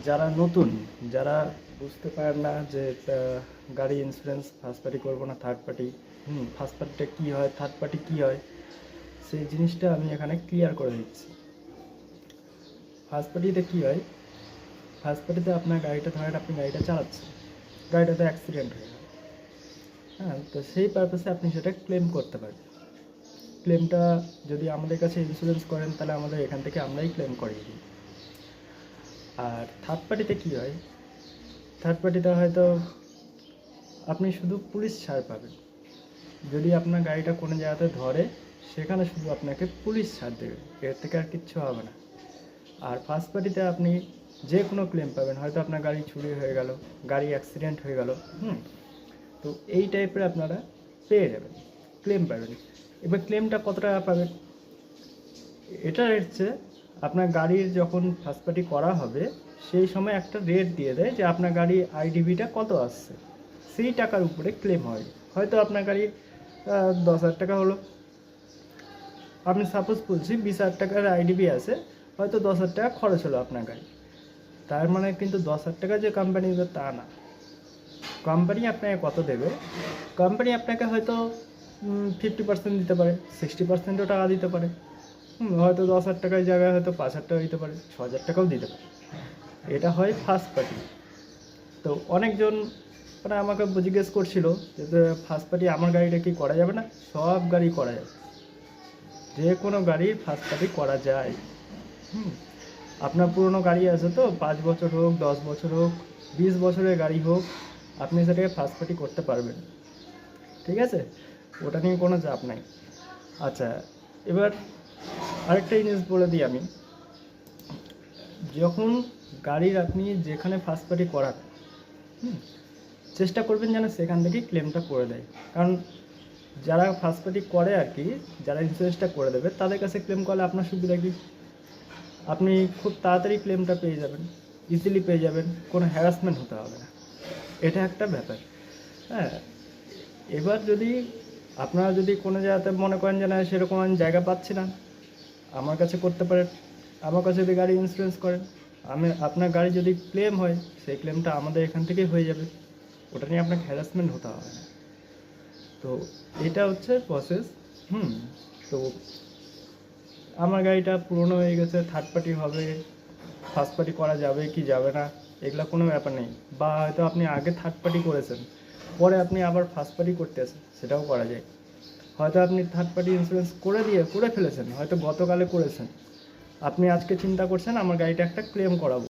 যারা নতুন, যারা বুঝতে পারেন না যে গাড়ি ইন্স্যুরেন্স ফার্স্ট পার্টি করবো না থার্ড পার্টি, ফার্স্ট পার্টিটা কী হয়, থার্ড পার্টি কী হয়, সেই জিনিসটা আমি এখানে ক্লিয়ার করে দিচ্ছি। ফার্স্ট পার্টিতে কী হয়, ফার্স্ট পার্টিতে আপনার গাড়িটা ধরেন আপনি গাড়িটা চালাচ্ছেন, গাড়িটাতে অ্যাক্সিডেন্ট হয়ে গেল, হ্যাঁ, তো সেই পারপাসে আপনি সেটা ক্লেম করতে পারেন। ক্লেমটা যদি আমাদের কাছে ইন্স্যুরেন্স করেন তাহলে আমাদের এখান থেকে আমরাই ক্লেম করিয়ে দিই। আর থার্ড পার্টিতে কী হয়, থার্ড পার্টিতে হয়তো আপনি শুধু পুলিশ ছাড় পাবেন। যদি আপনার গাড়িটা কোনো জায়গাতে ধরে সেখানে শুধু আপনাকে পুলিশ ছাড় দেবে, এর থেকে আর কিচ্ছু হবে না। আর ফার্স্ট পার্টিতে আপনি যে কোনো ক্লেম পাবেন, হয়তো আপনার গাড়ি চুরি হয়ে গেল, গাড়ি অ্যাক্সিডেন্ট হয়ে গেল, তো এই টাইপের আপনারা পেয়ে যাবেন, ক্লেম পাবেন। এবার ক্লেমটা কত টাকা পাবেন, এটা হচ্ছে আপনার গাড়ির যখন ফার্স্ট পার্টি করা হবে সেই সময় একটা রেট দিয়ে দেয় যে আপনার গাড়ি আইডিভিটা কত আসছে, সেই টাকার উপরে ক্লেম হয়। হয়তো আপনার গাড়ি 10,000 টাকা হলো, আমি সাপোজ বলছি 20,000 টাকার আইডিবি আছে, হয়তো 10,000 টাকা খরচ হলো আপনার গাড়ি, তার মানে কিন্তু 10,000 টাকা যে কোম্পানি দেবে তা না। কোম্পানি আপনাকে কত দেবে, কোম্পানি আপনাকে হয়তো 50% দিতে পারে, 60%ও টাকা দিতে পারে, হয়তো 10,000 টাকার জায়গায় হয়তো 5,000 টাকা দিতে পারে, 6,000 টাকাও দিতে পারে। এটা হয় ফার্স্ট পার্টি। তো অনেকজন মানে আমাকে জিজ্ঞেস করছিল যে ফার্স্ট পার্টি আমার গাড়িটা কি করা যাবে না, সব গাড়ি করা যাবে, যে কোনো গাড়ির ফার্স্ট পার্টি করা যায়। আপনার পুরনো গাড়ি আছে তো, 5 বছর হোক, 10 বছর হোক, 20 বছরের গাড়ি হোক, আপনি সেটাকে ফার্স্ট পার্টি করতে পারবেন, ঠিক আছে, ওটা নিয়ে কোনো চাপ নাই। আচ্ছা, এবার আরেকটা জিনিস বলে দিই আমি, যখন গাড়ির আপনি যেখানে ফার্স্ট পার্টি করান, চেষ্টা করবেন যেন সেখান থেকেই ক্লেমটা করে দেয়। কারণ যারা ফার্স্ট পার্টি করে আর কি, যারা ইন্স্যুরেন্সটা করে দেবে তাদের কাছে ক্লেম করলে আপনার সুবিধা কি, আপনি খুব তাড়াতাড়ি ক্লেমটা পেয়ে যাবেন, ইজিলি পেয়ে যাবেন, কোনো হ্যারাসমেন্ট হতে হবে না, এটা একটা ব্যাপার। হ্যাঁ, এবার যদি আপনারা যদি কোনো জায়গাতে মনে করেন যে না সেরকম আমি জায়গা পাচ্ছি না, আমার কাছে করতে পারেন। আমার কাছে যদি গাড়ি ইন্স্যুরেন্স করেন, আপনার গাড়ি যদি ক্লেম হয় সেই ক্লেমটা আমাদের এখান থেকেই হয়ে যাবে, ওটা নিয়ে আপনাকে হ্যারাসমেন্ট হতে হবে না। তো এটা হচ্ছে প্রসেস। তো আমার গাড়িটা পুরনো হয়ে গেছে, থার্ড পার্টি হবে, ফার্স্ট পার্টি করা যাবে কি যাবে না এগুলো কোনো ব্যাপার নেই। বা হয়তো আপনি আগে থার্ড পার্টি করেছেন, পরে আপনি আবার ফার্স্ট পার্টি করতে আসেন, সেটাও করা যায়। হয়তো আপনি থার্ড পার্টি ইন্স্যুরেন্স করে ফেলেছেন, হয়তো গতকালে করেছেন, আপনি আজকে চিন্তা করছেন আমার গাড়িটা একটা ক্লেম করাবো,